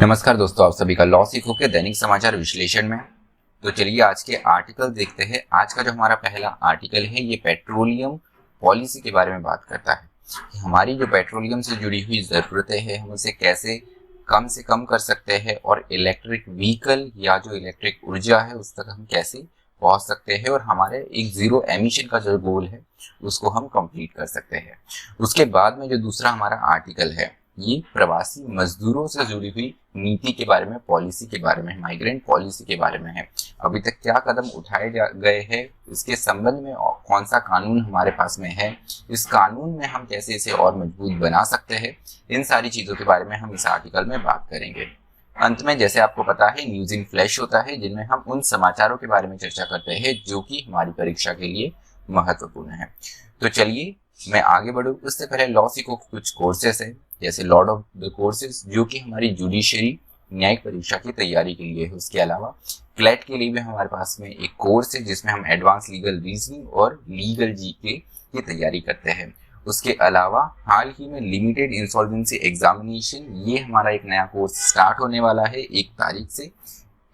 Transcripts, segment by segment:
नमस्कार दोस्तों, आप सभी का लॉ सीखो के दैनिक समाचार विश्लेषण में। तो चलिए आज के आर्टिकल देखते हैं। आज का जो हमारा पहला आर्टिकल है ये पेट्रोलियम पॉलिसी के बारे में बात करता है कि हमारी जो पेट्रोलियम से जुड़ी हुई ज़रूरतें हैं हम उसे कैसे कम से कम कर सकते हैं और इलेक्ट्रिक व्हीकल या जो इलेक्ट्रिक ऊर्जा है उस तक हम कैसे पहुंच सकते हैं और हमारे एक जीरो एमिशन का जो गोल है उसको हम कंप्लीट कर सकते हैं। उसके बाद में जो दूसरा हमारा आर्टिकल है ये प्रवासी मजदूरों से जुड़ी हुई नीति के बारे में, पॉलिसी के बारे में, माइग्रेंट पॉलिसी के बारे में है। अभी तक क्या कदम उठाए गए हैं, इसके संबंध में कौन सा कानून हमारे पास में है, इस कानून में हम कैसे इसे और मजबूत बना सकते हैं, इन सारी चीजों के बारे में हम इस आर्टिकल में बात करेंगे। अंत में जैसे आपको पता है न्यूज इन फ्लैश होता है जिनमें हम उन समाचारों के बारे में चर्चा करते हैं जो कि हमारी परीक्षा के लिए महत्वपूर्ण है। तो चलिए मैं आगे बढ़ूँ उससे पहले लॉ सीखो कुछ कोर्सेस है, जैसे लॉर्ड ऑफ द कोर्सेज जो कि हमारी जुडिशरी न्यायिक परीक्षा की तैयारी के लिए है। उसके अलावा क्लैट के लिए भी हमारे पास में एक कोर्स है जिसमें हम एडवांस लीगल रीजनिंग और लीगल जीके की तैयारी करते हैं। उसके अलावा हाल ही में लिमिटेड इंसॉल्वेंसी एग्जामिनेशन ये हमारा एक नया कोर्स स्टार्ट होने वाला है 1 तारीख से।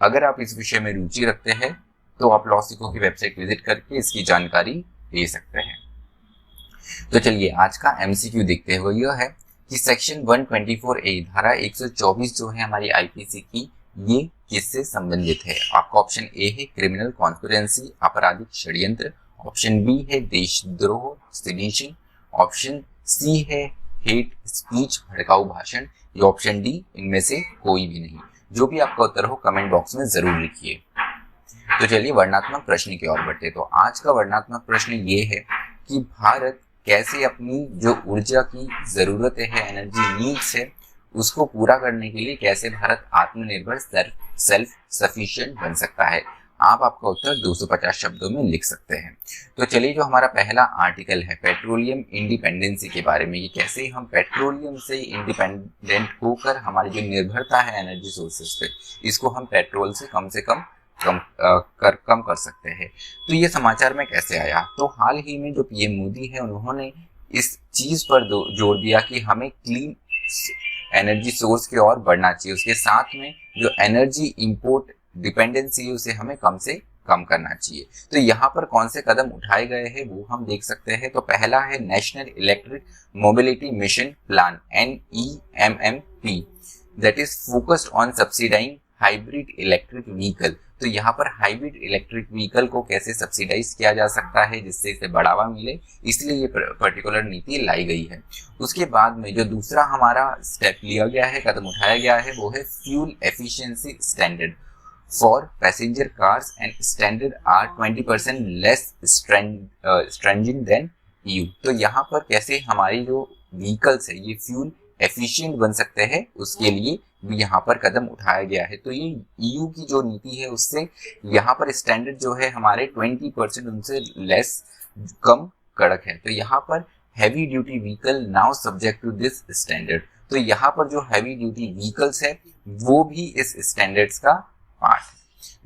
अगर आप इस विषय में रुचि रखते हैं तो आप लॉ सीखो की वेबसाइट विजिट करके इसकी जानकारी ले सकते हैं। तो चलिए आज का एमसीक्यू देखते हुए यह है कि सेक्शन 124A धारा 124 जो है हमारी आईपीसी की, ये किससे संबंधित है। आपका ऑप्शन ए है क्रिमिनल कॉन्स्पिरेंसी, आपराधिक षड्यंत्र, ऑप्शन बी है देशद्रोह सेडिशन, ऑप्शन सी है हेट स्पीच भड़काऊ भाषण, या ऑप्शन डी इनमें से कोई भी नहीं। जो भी आपका उत्तर हो कमेंट बॉक्स में जरूर लिखिए। तो चलिए वर्णनात्मक प्रश्न की ओर बढ़ते। तो आज का वर्णनात्मक प्रश्न ये है कि भारत कैसे अपनी जो ऊर्जा की जरूरतें है, एनर्जी नीड्स है, उसको पूरा करने के लिए कैसे भारत आत्मनिर्भर सेल्फ सफिशिएंट बन सकता है। आप आपका उत्तर 250 शब्दों में लिख सकते हैं। तो चलिए जो हमारा पहला आर्टिकल है पेट्रोलियम इंडिपेंडेंसी के बारे में, ये कैसे हम पेट्रोलियम से इंडिपेंडेंट होकर हमारी जो निर्भरता है एनर्जी सोर्सेस पे, इसको हम पेट्रोल से कम कम कर सकते हैं। तो ये समाचार में कैसे आया, तो हाल ही में जो पीएम मोदी है उन्होंने इस चीज पर जोर दिया कि हमें क्लीन एनर्जी सोर्स की ओर बढ़ना चाहिए। उसके साथ में जो एनर्जी इंपोर्ट डिपेंडेंसी है उसे हमें कम से कम करना चाहिए। तो यहाँ पर कौन से कदम उठाए गए हैं वो हम देख सकते हैं। तो पहला है national electric mobility mission plan NEMMP that is focused on subsidising hybrid electric vehicle. तो यहाँ पर हाइब्रिड इलेक्ट्रिक व्हीकल को कैसे सब्सिडाइज किया जा सकता है जिससे इसे बढ़ावा मिले, इसलिए ये पर्टिकुलर नीति लाई गई है। उसके बाद में जो दूसरा हमारा स्टेप लिया गया है, कदम उठाया गया है, वो है fuel efficiency standard for passenger cars and standard are 20% less stringent than EU। तो यहाँ पर कैसे हमारी जो व्हीकल्स है ये फ्यूल एफिशिएंट बन सकते हैं उसके लिए भी यहाँ पर कदम उठाया गया है। तो ये EU की जो नीति है उससे यहाँ पर स्टैंडर्ड जो है हमारे 20% उनसे लेस कम कड़क है। तो यहाँ पर heavy duty vehicle now subject to this standard. तो यहाँ पर जो हैवी ड्यूटी व्हीकल्स है वो भी इस स्टैंडर्ड्स का पार्ट है,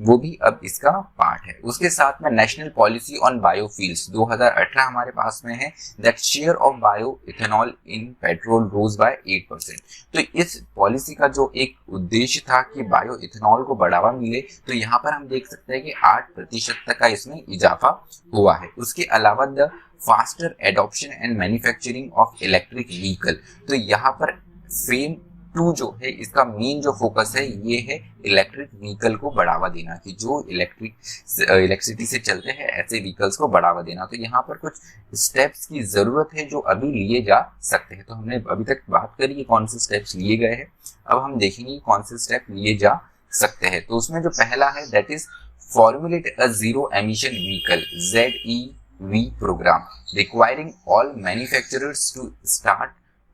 वो भी अब इसका पार्ट है। उसके साथ में नेशनल पॉलिसी ऑन बायोफ्यूल्स 2018 हमारे पास में है that share of bioethanol in petrol rose by 8%। तो इस पॉलिसी का जो एक उद्देश्य था कि बायो इथेनॉल को बढ़ावा मिले, तो यहाँ पर हम देख सकते हैं कि 8% तक का इसमें इजाफा हुआ है। उसके अलावा the faster adoption and manufacturing of electric vehicle, तो यहाँ पर फेम 2 जो है इसका मेन जो फोकस है ये है इलेक्ट्रिक व्हीकल को बढ़ावा देना, कि जो इलेक्ट्रिसिटी से चलते हैं ऐसे व्हीकल्स को बढ़ावा देना। तो यहाँ पर कुछ स्टेप्स की जरूरत है जो अभी लिए जा सकते हैं। तो हमने अभी तक बात करी है कौन से स्टेप्स लिए गए हैं, अब हम देखेंगे कौन से स्टेप लिए जा सकते हैं। तो उसमें जो पहला है that is formulate a zero emission vehicle ZEV programme requiring all manufacturers to start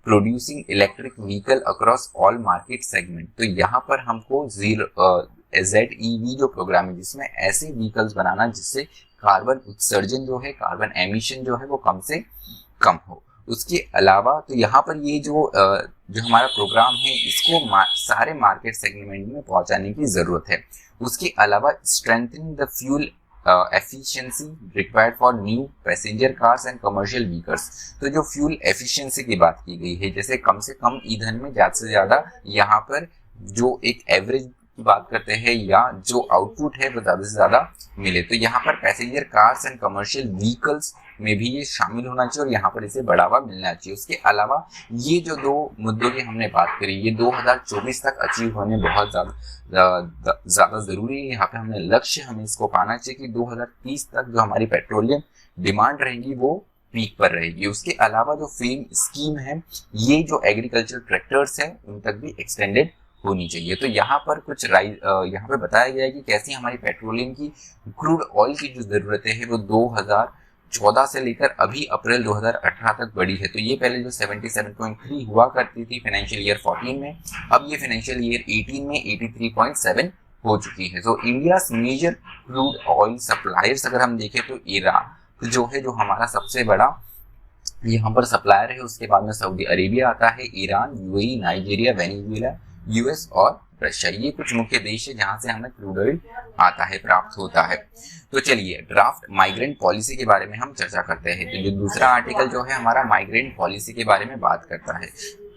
producing electric vehicle across all market segment. तो यहाँ पर हमको ZEV जो प्रोग्राम है जिसमें ऐसे व्हीकल्स बनाना जिससे कार्बन उत्सर्जन जो है, कार्बन एमिशन जो है वो कम से कम हो। उसके अलावा तो यहाँ पर ये जो हमारा प्रोग्राम है इसको सारे मार्केट सेगमेंट में पहुंचाने की जरूरत है। उसके अलावा strengthening the fuel efficiency required for new passenger cars and commercial vehicles. तो जो फ्यूल एफिशिएंसी की बात की गई है, जैसे कम से कम ईंधन में ज्यादा से ज्यादा यहाँ पर जो एक एवरेज की बात करते हैं या जो आउटपुट है वो ज्यादा से ज्यादा मिले। तो यहाँ पर passenger cars and commercial vehicles में भी ये शामिल होना चाहिए और यहाँ पर इसे बढ़ावा मिलना चाहिए। उसके अलावा ये जो दो मुद्दों की हमने बात करी, ये 2024 तक अचीव होने बहुत ज्यादा जरूरी है। यहाँ पे हमने लक्ष्य हमें इसको पाना चाहिए कि 2030 तक जो हमारी पेट्रोलियम डिमांड रहेगी वो पीक पर रहेगी। उसके अलावा जो फेम स्कीम है, ये जो एग्रीकल्चर ट्रैक्टर्स है उन तक भी एक्सटेंडेड होनी चाहिए। तो यहाँ पर कुछ यहाँ पे बताया गया है कि कैसी हमारी पेट्रोलियम की क्रूड ऑयल की जो जरूरतें हैं वो 2014 से लेकर अभी अप्रैल 2018 तक बढ़ी है। तो ये पहले जो 77.3 हुआ करती थी फाइनेंशियल ईयर 14 में, अब ये फाइनेंशियल ईयर 18 में 83.7 हो चुकी है। तो India major crude oil suppliers अगर हम देखें तो ईरान जो है, जो हमारा सबसे बड़ा यहाँ पर सप्लायर है, उसके बाद में सऊदी अरेबिया आता है, Iran, UAE, Nigeria, Venezuela, US और रशिया। ये कुछ मुख्य देश है जहां से हमें क्रूड ऑयल आता है, प्राप्त होता है। तो चलिए ड्राफ्ट माइग्रेंट पॉलिसी के बारे में हम चर्चा करते हैं। तो जो दूसरा आर्टिकल जो है हमारा माइग्रेंट पॉलिसी के बारे में बात करता है।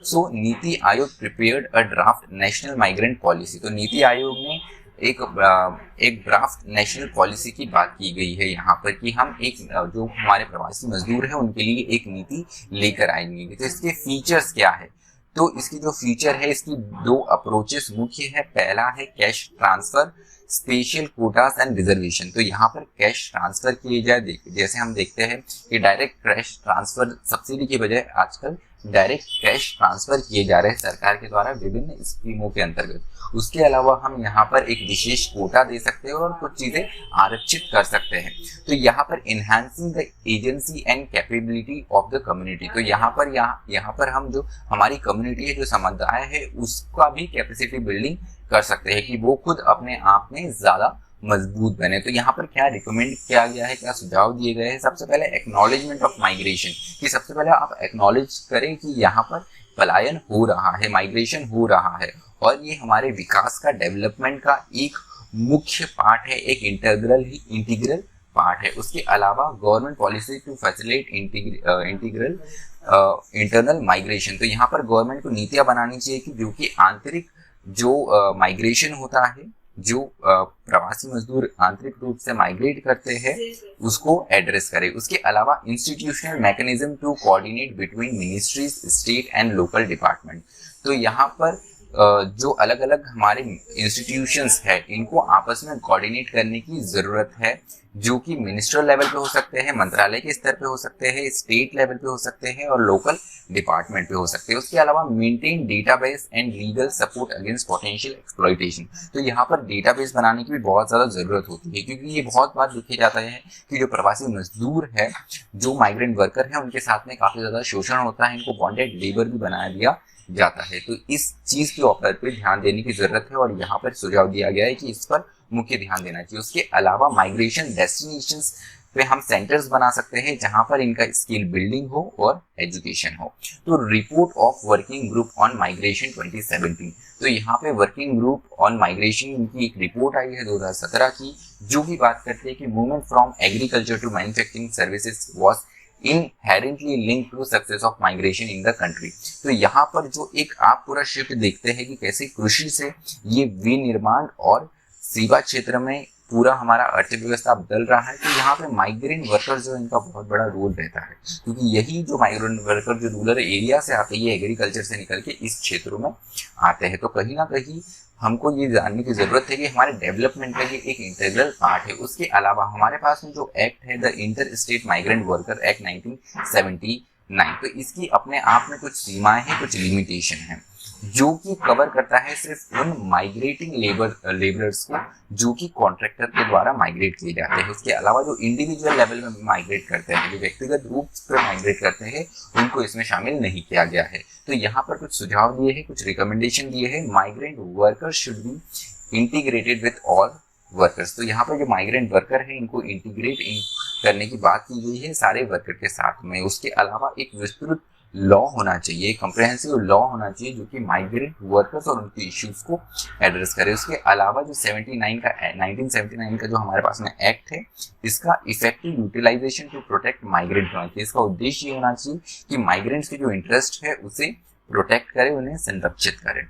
सो NITI Aayog prepared a draft national migrant policy. तो नीति आयोग ने एक ड्राफ्ट नेशनल पॉलिसी की बात की गई है यहाँ पर कि हम एक जो हमारे प्रवासी मजदूर है उनके लिए एक नीति लेकर आएंगे। तो इसके फीचर्स क्या है? तो इसकी जो फीचर है, इसकी दो अप्रोचेस मुख्य है। पहला है cash transfer, special quotas and reservation. तो यहाँ पर कैश ट्रांसफर किए जाए, जैसे हम देखते हैं कि डायरेक्ट कैश ट्रांसफर सब्सिडी के बजाय आजकल डायरेक्ट कैश ट्रांसफर किए जा रहे हैं सरकार के द्वारा विभिन्न स्कीमों के अंतर्गत। उसके अलावा हम यहाँ पर एक विशेष कोटा दे सकते हैं और कुछ चीजें आरक्षित कर सकते हैं। तो यहाँ पर enhancing the agency and capability of the community. तो यहाँ पर हम जो हमारी कम्युनिटी है, जो समुदाय है, उसका भी कैपेसिटी बिल्डिंग कर सकते हैं कि वो खुद अपने आप में ज्यादा मजबूत बने। तो यहाँ पर क्या रिकमेंड किया गया है, क्या सुझाव दिए गए हैं? सबसे पहले एक्नॉलेजमेंट ऑफ माइग्रेशन, कि सबसे पहले आप एक्नॉलेज करें कि यहाँ पर पलायन हो रहा है, माइग्रेशन हो रहा है और ये हमारे विकास का, डेवलपमेंट का एक मुख्य पार्ट है, एक इंटीग्रल पार्ट है। उसके अलावा government policy to facilitate internal migration. तो यहाँ पर गवर्नमेंट को नीतियां बनानी चाहिए कि जो कि आंतरिक जो माइग्रेशन होता है, जो प्रवासी मजदूर आंतरिक रूप से माइग्रेट करते हैं, उसको एड्रेस करे। उसके अलावा institutional mechanism to coordinate between ministries, state and local department. तो यहाँ पर जो अलग अलग हमारे इंस्टीट्यूशंस है, इनको आपस में कोऑर्डिनेट करने की जरूरत है, जो कि मिनिस्ट्रियल लेवल पे हो सकते हैं, मंत्रालय के स्तर पे हो सकते हैं, स्टेट लेवल पे हो सकते हैं और लोकल डिपार्टमेंट पे हो सकते हैं। उसके अलावा maintain database and legal support against potential exploitation. तो यहाँ पर डेटाबेस बनाने की भी बहुत ज्यादा जरूरत होती है, क्योंकि ये बहुत बार देखा जाता है कि जो प्रवासी मजदूर है, जो माइग्रेंट वर्कर है, उनके साथ में काफी ज्यादा शोषण होता है, इनको बॉन्डेड लेबर भी बनाया दिया जाता है। तो इस चीज के ऊपर पे ध्यान देने की जरूरत है और यहाँ पर सुझाव दिया गया है कि इस पर मुख्य ध्यान देना चाहिए। उसके अलावा माइग्रेशन डेस्टिनेशंस पे हम सेंटर्स बना सकते हैं जहां पर इनका स्किल बिल्डिंग हो और एजुकेशन हो। तो report of working group on migration 2017। तो यहाँ पे वर्किंग ग्रुप ऑन माइग्रेशन की एक रिपोर्ट आई है 2017 की, जो भी बात करती है कि movement from agriculture to manufacturing services was inherently link to success of migration in the country. तो यहाँ पर जो एक आप पूरा शिफ्ट देखते हैं कि कैसे कृषि से ये विनिर्माण और सेवा क्षेत्र में पूरा हमारा अर्थव्यवस्था बदल रहा है। तो यहाँ पे माइग्रेंट वर्कर्स जो इनका बहुत बड़ा रोल रहता है, क्योंकि यही जो माइग्रेंट वर्कर जो रूरल एरिया से आते हैं, ये एग्रीकल्चर से निकल के इस क्षेत्रों में आते हैं। तो कहीं ना कहीं हमको ये जानने की जरूरत है कि हमारे डेवलपमेंट का ये एक इंटीग्रल पार्ट है। उसके अलावा हमारे पास में जो एक्ट है, the inter state migrant worker act 1979, तो इसकी अपने आप में कुछ सीमाएं हैं, कुछ लिमिटेशन है, जो कि कवर करता है सिर्फ उन माइग्रेटिंग लेबरर्स को जो कि कॉन्ट्रैक्टर के द्वारा माइग्रेट किए जाते हैं। उसके अलावा जो इंडिविजुअल लेवल में माइग्रेट करते हैं, जो व्यक्तिगत रूप से माइग्रेट करते हैं, उनको इसमें शामिल नहीं किया गया है। तो यहाँ पर कुछ सुझाव दिए हैं, कुछ रिकमेंडेशन दिए हैं। Migrant workers should be integrated with all workers. तो यहाँ पर जो माइग्रेंट वर्कर है, इनको इंटीग्रेट करने की बात की गई है सारे वर्कर के साथ में। उसके अलावा एक विस्तृत लॉ होना चाहिए, कंप्रिहेंसिव लॉ होना चाहिए, जो कि माइग्रेंट वर्कर्स और उनके इश्यूज को एड्रेस करे। उसके अलावा जो 1979 का जो हमारे पास में एक्ट है, इसका effective utilization to protect migrant होना चाहिए। इसका उद्देश्य ये होना चाहिए कि माइग्रेंट्स के जो इंटरेस्ट है उसे प्रोटेक्ट करे, उन्हें संरक्षित करे।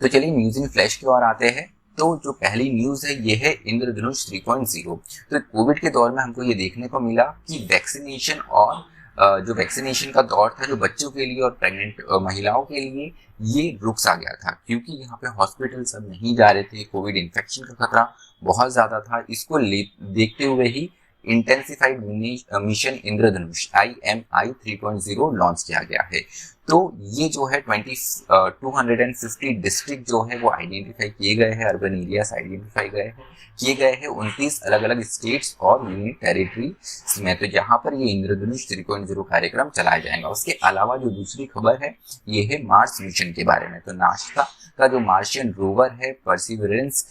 तो चलिए न्यूज इन फ्लैश की ओर आते हैं। तो जो पहली न्यूज है ये है इंद्रधनुष 3.0। तो कोविड के दौर में हमको ये देखने को मिला कि वैक्सीनेशन और जो वैक्सीनेशन का दौर था जो बच्चों के लिए और प्रेग्नेंट महिलाओं के लिए ये रुक सा गया था, क्योंकि यहाँ पे हॉस्पिटल सब नहीं जा रहे थे, कोविड इन्फेक्शन का खतरा बहुत ज्यादा था। इसको देखते हुए ही इंटेंसिफाइड मिशन इंद्रधनुष IMI 3.0 लॉन्च किया गया है। तो ये जो है 250 डिस्ट्रिक्ट जो है वो आइडेंटिफाई किए गए हैं, अर्बन एरियाज आइडेंटिफाई किए गए हैं 29 अलग अलग स्टेट्स और यूनियन टेरिटरी में। तो यहाँ पर ये इंद्रधनुष 3.0 कार्यक्रम चलाया जाएगा। उसके अलावा जो दूसरी खबर है ये है मार्स मिशन के बारे में। तो नासा का जो मार्शियन रोवर है परसिवरेंस,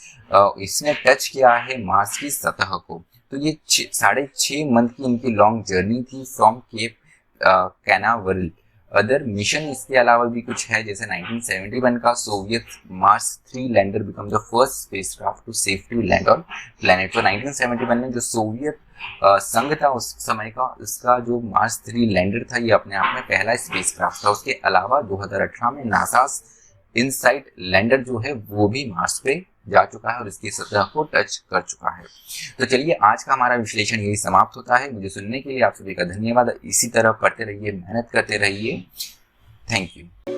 इसने टच किया है मार्स की सतह को। तो ये 6.5 मंथ की इनकी लॉन्ग जर्नी थी from Cape Canaveral. Other mission इसके अलावा भी कुछ है, जैसे 1971 का Soviet Mars 3 lander become the first spacecraft to safely land on planet. तो 1971 में जो सोवियत संघ था उस समय का, उसका जो मार्स 3 लैंडर था ये अपने आप में पहला स्पेसक्राफ्ट था। उसके अलावा 2018 में नासा इनसाइट लैंडर जो है वो भी मार्स पे जा चुका है और इसकी सतह को टच कर चुका है। तो चलिए आज का हमारा विश्लेषण यही समाप्त होता है। मुझे सुनने के लिए आप सभी का धन्यवाद। इसी तरह पढ़ते रहिए, मेहनत करते रहिए। Thank you.